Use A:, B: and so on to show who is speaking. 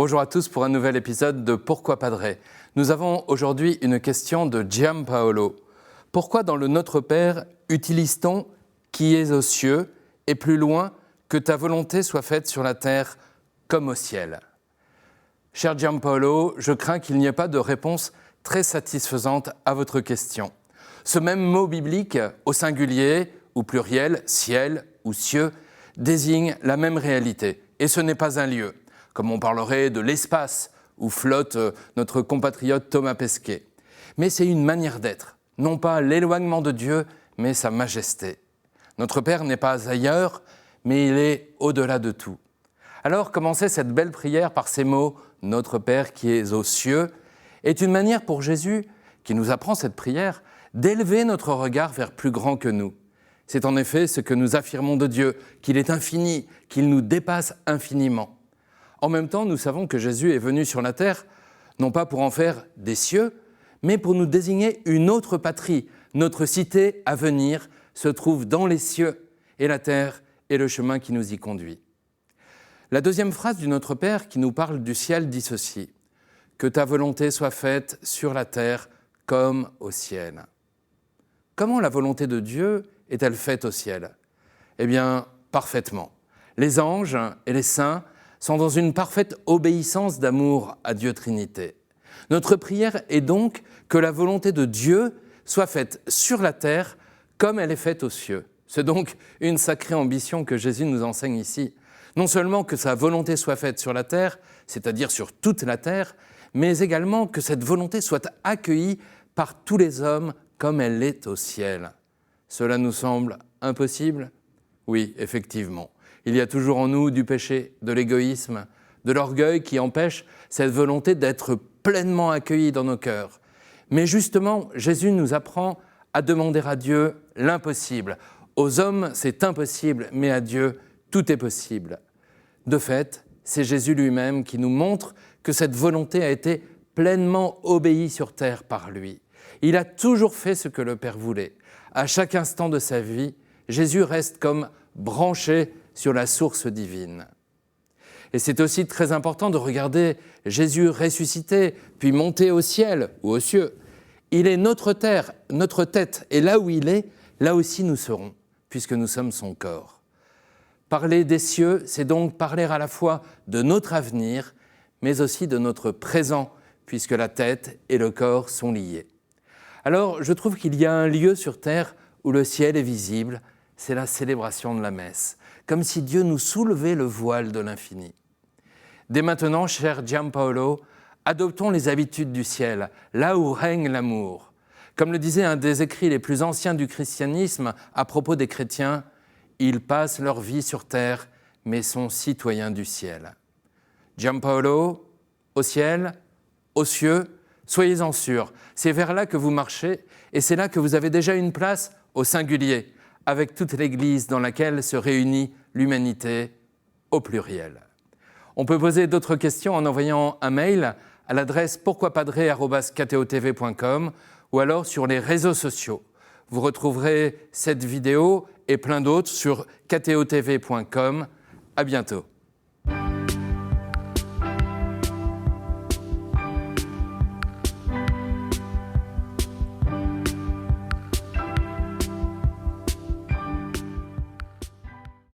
A: Bonjour à tous pour un nouvel épisode de Pourquoi Padre. Nous avons aujourd'hui une question de Giampaolo. Pourquoi dans le Notre Père utilise-t-on « qui est aux cieux » et plus loin « que ta volonté soit faite sur la terre comme au ciel ». Cher Giampaolo, je crains qu'il n'y ait pas de réponse très satisfaisante à votre question. Ce même mot biblique, au singulier ou pluriel, ciel ou cieux, désigne la même réalité. Et ce n'est pas un lieu, comme on parlerait de l'espace où flotte notre compatriote Thomas Pesquet. Mais c'est une manière d'être, non pas l'éloignement de Dieu, mais sa majesté. Notre Père n'est pas ailleurs, mais il est au-delà de tout. Alors commencer cette belle prière par ces mots « Notre Père qui est aux cieux » est une manière pour Jésus, qui nous apprend cette prière, d'élever notre regard vers plus grand que nous. C'est en effet ce que nous affirmons de Dieu, qu'il est infini, qu'il nous dépasse infiniment. En même temps, nous savons que Jésus est venu sur la terre, non pas pour en faire des cieux, mais pour nous désigner une autre patrie. Notre cité à venir se trouve dans les cieux, et la terre est le chemin qui nous y conduit. La deuxième phrase du Notre Père qui nous parle du ciel dit ceci : « Que ta volonté soit faite sur la terre comme au ciel ». Comment la volonté de Dieu est-elle faite au ciel ? Eh bien, parfaitement. Les anges et les saints sont dans une parfaite obéissance d'amour à Dieu Trinité. Notre prière est donc que la volonté de Dieu soit faite sur la terre comme elle est faite aux cieux. C'est donc une sacrée ambition que Jésus nous enseigne ici. Non seulement que sa volonté soit faite sur la terre, c'est-à-dire sur toute la terre, mais également que cette volonté soit accueillie par tous les hommes comme elle l'est au ciel. Cela nous semble impossible ? Oui, effectivement. Il y a toujours en nous du péché, de l'égoïsme, de l'orgueil qui empêche cette volonté d'être pleinement accueillie dans nos cœurs. Mais justement, Jésus nous apprend à demander à Dieu l'impossible. Aux hommes, c'est impossible, mais à Dieu, tout est possible. De fait, c'est Jésus lui-même qui nous montre que cette volonté a été pleinement obéie sur terre par lui. Il a toujours fait ce que le Père voulait. À chaque instant de sa vie, Jésus reste comme branché sur la source divine. Et c'est aussi très important de regarder Jésus ressuscité, puis monté au ciel ou aux cieux. Il est notre terre, notre tête, et là où il est, là aussi nous serons, puisque nous sommes son corps. Parler des cieux, c'est donc parler à la fois de notre avenir, mais aussi de notre présent, puisque la tête et le corps sont liés. Alors, je trouve qu'il y a un lieu sur terre où le ciel est visible, c'est la célébration de la messe, comme si Dieu nous soulevait le voile de l'infini. Dès maintenant, cher Giampaolo, adoptons les habitudes du ciel, là où règne l'amour. Comme le disait un des écrits les plus anciens du christianisme à propos des chrétiens, « Ils passent leur vie sur terre, mais sont citoyens du ciel ». Giampaolo, au ciel, aux cieux, soyez-en sûrs, c'est vers là que vous marchez et c'est là que vous avez déjà une place au singulier, avec toute l'Église dans laquelle se réunit l'humanité au pluriel. On peut poser d'autres questions en envoyant un mail à l'adresse pourquoipadre@ktotv.com ou alors sur les réseaux sociaux. Vous retrouverez cette vidéo et plein d'autres sur ktotv.com. À bientôt.